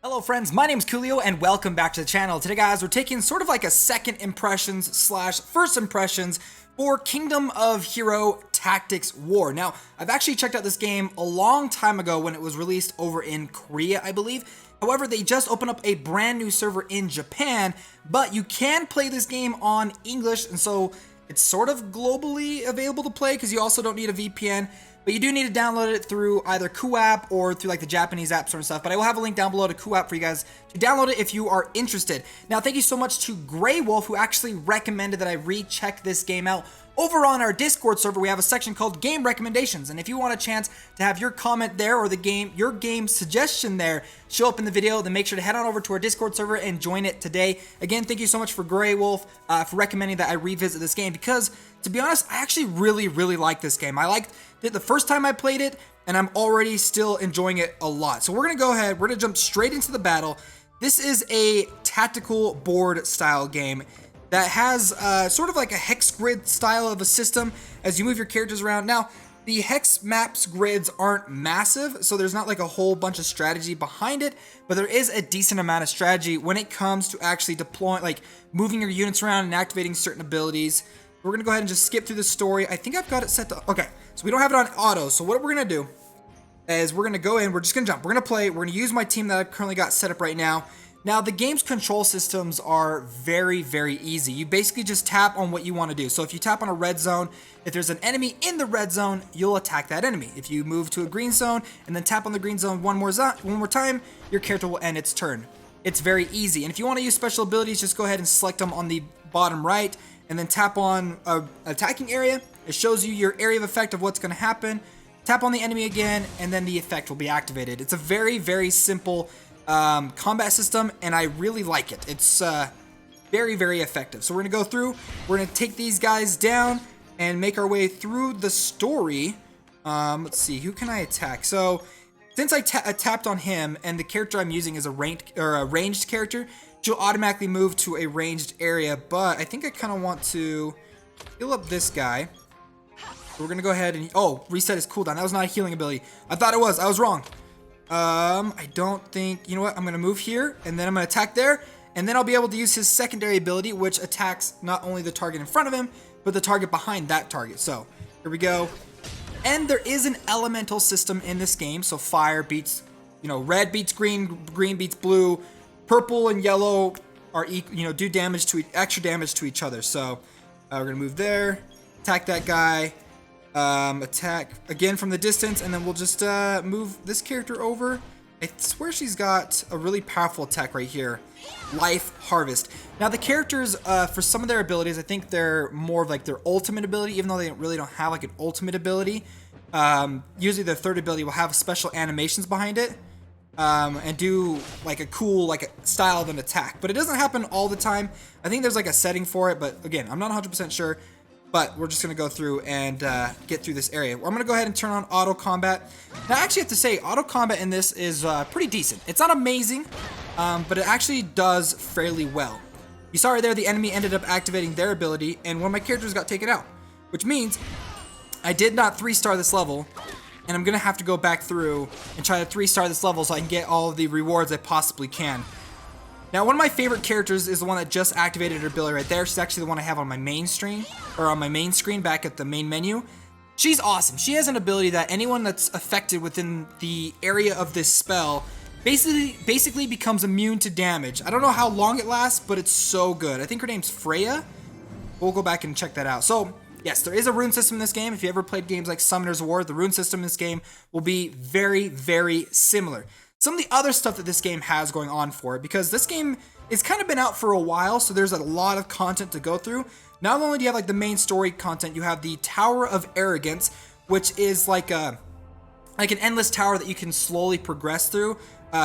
Hello friends, my name is Koolio and welcome back to the channel. Today guys, we're taking sort of like a second impressions slash first impressions for Kingdom of Hero Tactics War. Now, I've actually checked out this game a long time ago when it was released over in Korea, I believe. However, they just opened up a brand new server in Japan, but you can play this game on English, and so it's sort of globally available to play because you also don't need a VPN. But you do need to download it through either KREW or through like the Japanese app store and stuff. But I will have a link down below to KREW for you guys to download it if you are interested. Now, thank you so much to KREW, who actually recommended that I recheck this game out. Over on our Discord server, we have a section called Game Recommendations, and if you want a chance to have your comment there or your game suggestion there show up in the video, then make sure to head on over to our Discord server and join it today. Again, thank you so much for KREW for recommending that I revisit this game because, to be honest, I actually really like this game. I liked it the first time I played it, and I'm already still enjoying it a lot. So we're gonna go ahead, we're gonna jump straight into the battle. This is a tactical board style game that has sort of like a hex grid style of a system as you move your characters around. Now, the hex maps grids aren't massive, so there's not like a whole bunch of strategy behind it, but there is a decent amount of strategy when it comes to actually deploying, like moving your units around and activating certain abilities. We're gonna go ahead and just skip through the story. I think I've got it set to, okay, so we don't have it on auto, so what we're gonna do is we're gonna go in, we're just gonna jump, we're gonna play, we're gonna use my team that I've currently got set up right now. Now, the game's control systems are very easy. You basically just tap on what you want to do. So if you tap on a red zone, if there's an enemy in the red zone, you'll attack that enemy. If you move to a green zone and then tap on the green zone one more time, your character will end its turn. It's very easy. And if you want to use special abilities, just go ahead and select them on the bottom right and then tap on an attacking area. It shows you your area of effect of what's going to happen. Tap on the enemy again, and then the effect will be activated. It's a very simple combat system, and I really like it. It's very effective. So we're gonna go through, we're gonna take these guys down and make our way through the story. Let's see, who can I attack? So since I tapped on him and the character I'm using is a ranged character, she'll automatically move to a ranged area, but I think I kind of want to heal up this guy. So we're gonna go ahead and reset his cooldown. That was not a healing ability. I thought it was. I was wrong. I don't think, you know what, I'm going to move here, and then I'm going to attack there, and then I'll be able to use his secondary ability, which attacks not only the target in front of him, but the target behind that target. So, here we go. And there is an elemental system in this game, so fire beats, red beats green, green beats blue, purple and yellow are, do damage to, extra damage to each other. So, we're going to move there, attack that guy. Attack again from the distance, and then we'll just move this character over. I swear she's got a really powerful attack right here, Life Harvest. Now the characters, for some of their abilities, I think they're more of like their ultimate ability, even though they really don't have like an ultimate ability. Usually their third ability will have special animations behind it, and do like a cool style of an attack, but it doesn't happen all the time. I think there's like a setting for it, but again, I'm not 100% sure. But we're just going to go through and get through this area. I'm going to go ahead and turn on auto combat. Now, I actually have to say, auto combat in this is pretty decent. It's not amazing, but it actually does fairly well. You saw right there, the enemy ended up activating their ability, and one of my characters got taken out, which means I did not 3-star this level, and I'm going to have to go back through and try to 3-star this level so I can get all of the rewards I possibly can. Now, one of my favorite characters is the one that just activated her ability right there. She's actually the one I have on my main screen, or on my main screen back at the main menu. She's awesome. She has an ability that anyone that's affected within the area of this spell basically becomes immune to damage. I don't know how long it lasts, but it's so good. I think her name's Freya. We'll go back and check that out. So, yes, there is a rune system in this game. If you ever played games like Summoner's War, the rune system in this game will be very similar. Some of the other stuff that this game has going on for it, because this game has kind of been out for a while, so there's a lot of content to go through. Not only do you have like the main story content, you have the Tower of Arrogance, which is like an endless tower that you can slowly progress through,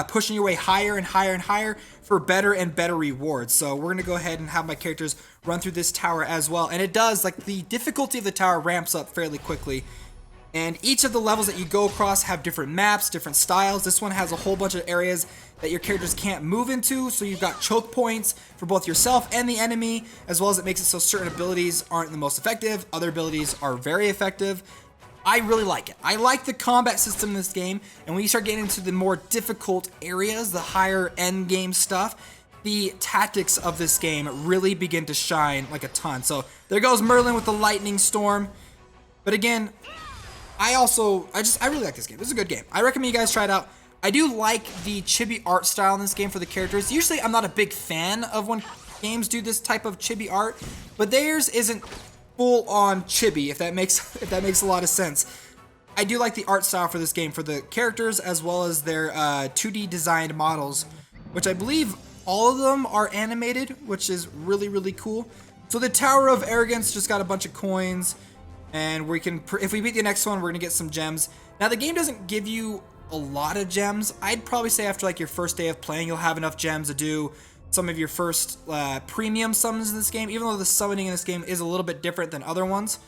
pushing your way higher and higher for better and better rewards. So we're gonna go ahead and have my characters run through this tower as well, and it does, like, the difficulty of the tower ramps up fairly quickly. And each of the levels that you go across have different maps, different styles. This one has a whole bunch of areas that your characters can't move into, so you've got choke points for both yourself and the enemy, as well as it makes it so certain abilities aren't the most effective, other abilities are very effective. I really like it. I like the combat system in this game, and when you start getting into the more difficult areas, the higher end game stuff, the tactics of this game really begin to shine like a ton. So there goes Merlin with the lightning storm. But again, I really like this game. This is a good game. I recommend you guys try it out. I do like the chibi art style in this game for the characters. Usually I'm not a big fan of when games do this type of chibi art, but theirs isn't full on chibi, if that makes a lot of sense. I do like the art style for this game for the characters as well as their 2D designed models, which I believe all of them are animated, which is really, really cool. So the Tower of Arrogance just got a bunch of coins, and we can, if we beat the next one, we're gonna get some gems. Now the game doesn't give you a lot of gems. I'd probably say after like your first day of playing, you'll have enough gems to do some of your first premium summons in this game, even though the summoning in this game is a little bit different than other ones.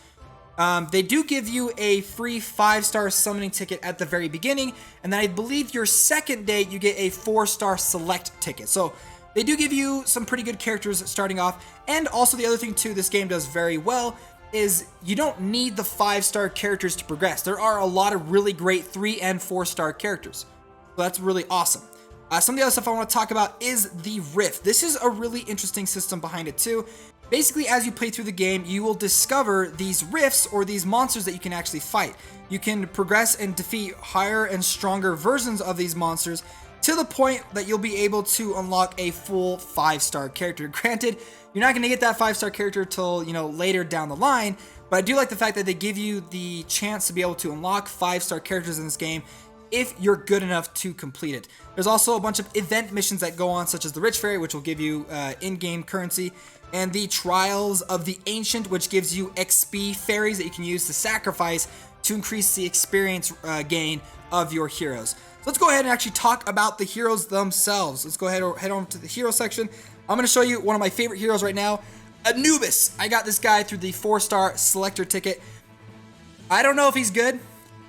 They do give you a free 5-star summoning ticket at the very beginning, and then I believe your second day you get a 4-star select ticket. So they do give you some pretty good characters starting off, and also the other thing too this game does very well is you don't need the 5-star characters to progress. There are a lot of really great 3 and 4-star characters, so that's really awesome. Some of the other stuff I want to talk about is the Rift. This is a really interesting system behind it too. Basically, as you play through the game, you will discover these rifts or these monsters that you can actually fight. You can progress and defeat higher and stronger versions of these monsters to the point that you'll be able to unlock a full 5-star character. Granted, you're not going to get that 5-star character till, later down the line, but I do like the fact that they give you the chance to be able to unlock 5-star characters in this game if you're good enough to complete it. There's also a bunch of event missions that go on, such as the Rich Fairy, which will give you in-game currency, and the Trials of the Ancient, which gives you XP fairies that you can use to sacrifice to increase the experience gain of your heroes. So let's go ahead and actually talk about the heroes themselves. Let's go ahead and head on to the hero section. I'm going to show you one of my favorite heroes right now, Anubis. I got this guy through the 4-star selector ticket. I don't know if he's good.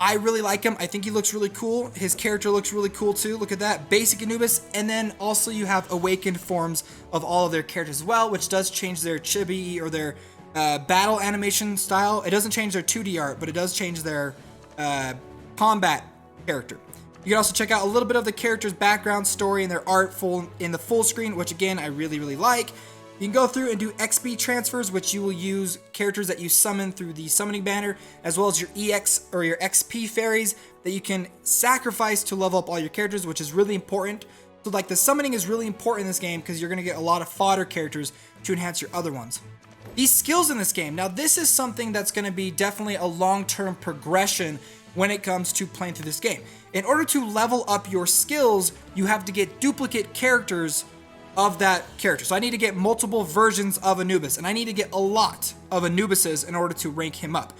I really like him. I think he looks really cool. His character looks really cool too. Look at that. Basic Anubis. And then also you have awakened forms of all of their characters as well, which does change their chibi or their battle animation style. It doesn't change their 2D art, but it does change their combat character. You can also check out a little bit of the character's background story and their art in the full screen, which again, I really, really like. You can go through and do XP transfers, which you will use characters that you summon through the summoning banner, as well as your EX or your XP fairies that you can sacrifice to level up all your characters, which is really important. So like the summoning is really important in this game because you're going to get a lot of fodder characters to enhance your other ones. These skills in this game, now this is something that's going to be definitely a long-term progression when it comes to playing through this game. In order to level up your skills, you have to get duplicate characters of that character. So I need to get multiple versions of Anubis, and I need to get a lot of Anubises in order to rank him up.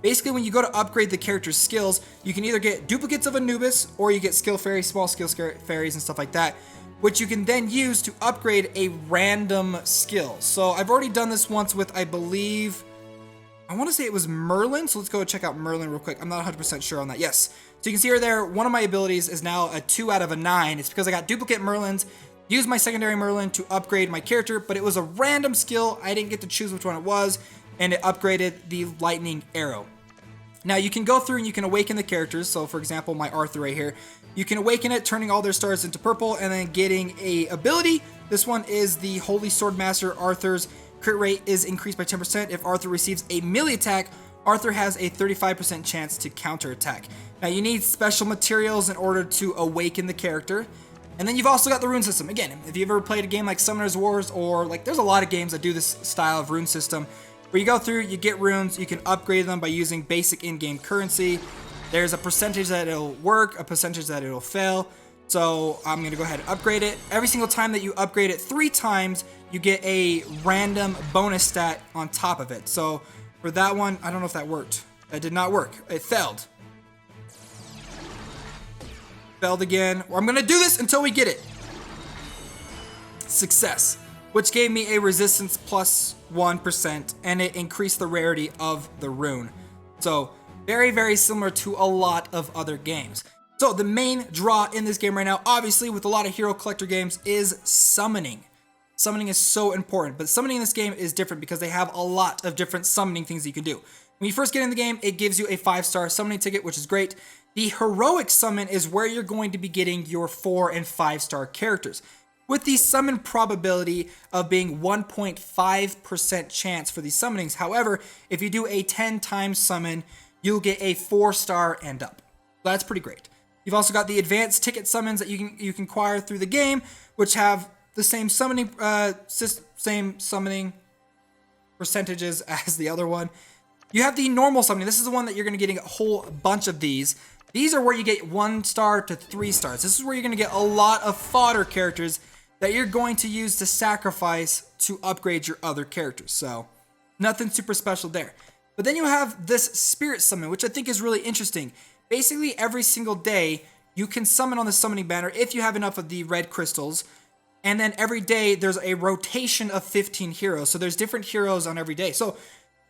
Basically, when you go to upgrade the character's skills, you can either get duplicates of Anubis, or you get skill fairies, small skill fairies, and stuff like that, which you can then use to upgrade a random skill. So I've already done this once with, I believe, I want to say it was Merlin, so let's go check out Merlin real quick. I'm not 100% sure on that. Yes. So you can see right there, one of my abilities is now a 2 out of a 9. It's because I got duplicate Merlins, used my secondary Merlin to upgrade my character, but it was a random skill. I didn't get to choose which one it was, and it upgraded the lightning arrow. Now you can go through and you can awaken the characters. So for example, my Arthur right here, you can awaken it, turning all their stars into purple, and then getting a ability. This one is the Holy Sword Master. Arthur's crit rate is increased by 10%. If Arthur receives a melee attack, Arthur has a 35% chance to counterattack. Now you need special materials in order to awaken the character. And then you've also got the rune system. Again, if you've ever played a game like Summoner's Wars, or like there's a lot of games that do this style of rune system, where you go through, you get runes, you can upgrade them by using basic in-game currency. There's a percentage that it'll work, a percentage that it'll fail. So I'm gonna go ahead and upgrade it. Every single time that you upgrade it 3 times, you get a random bonus stat on top of it. So for that one, I don't know if that worked. That did not work. It failed. Failed again. I'm gonna do this until we get it. Success, which gave me a resistance plus 1%, and it increased the rarity of the rune. So very, very similar to a lot of other games. So the main draw in this game right now, obviously with a lot of hero collector games, is summoning. Summoning is so important, but summoning in this game is different because they have a lot of different summoning things that you can do. When you first get in the game, it gives you a 5-star summoning ticket, which is great. The heroic summon is where you're going to be getting your 4 and 5-star characters, with the summon probability of being 1.5% chance for these summonings. However, if you do a 10 times summon, you'll get a 4-star and up. So that's pretty great. You've also got the advanced ticket summons that you can acquire through the game, which have the same summoning percentages as the other one. You have the normal summoning. This is the one that you're going to get a whole bunch of these. These are where you get 1 star to 3 stars. This is where you're going to get a lot of fodder characters that you're going to use to sacrifice to upgrade your other characters. So nothing super special there. But then you have this spirit summon, which I think is really interesting. Basically, every single day, you can summon on the summoning banner if you have enough of the red crystals. And then every day, there's a rotation of 15 heroes. So there's different heroes on every day. So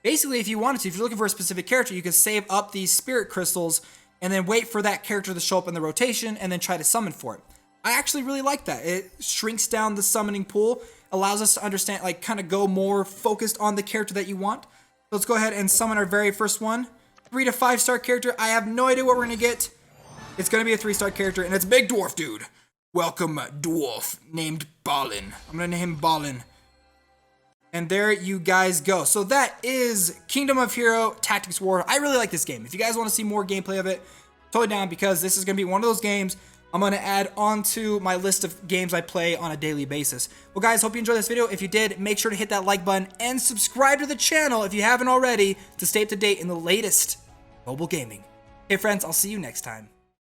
basically, if you wanted to, if you're looking for a specific character, you can save up these spirit crystals and then wait for that character to show up in the rotation and then try to summon for it. I actually really like that. It shrinks down the summoning pool, allows us to understand, like, kind of go more focused on the character that you want. So let's go ahead and summon our very first one. 3 to 5-star character. I have no idea what we're going to get. It's going to be a 3-star character, and it's a big dwarf dude. Welcome, dwarf, named Balin. I'm going to name him Balin. And there you guys go. So that is Kingdom of Hero Tactics War. I really like this game. If you guys want to see more gameplay of it, totally down, because this is going to be one of those games I'm going to add onto my list of games I play on a daily basis. Well, guys, hope you enjoyed this video. If you did, make sure to hit that like button and subscribe to the channel if you haven't already to stay up to date in the latest mobile gaming. Hey, friends, I'll see you next time.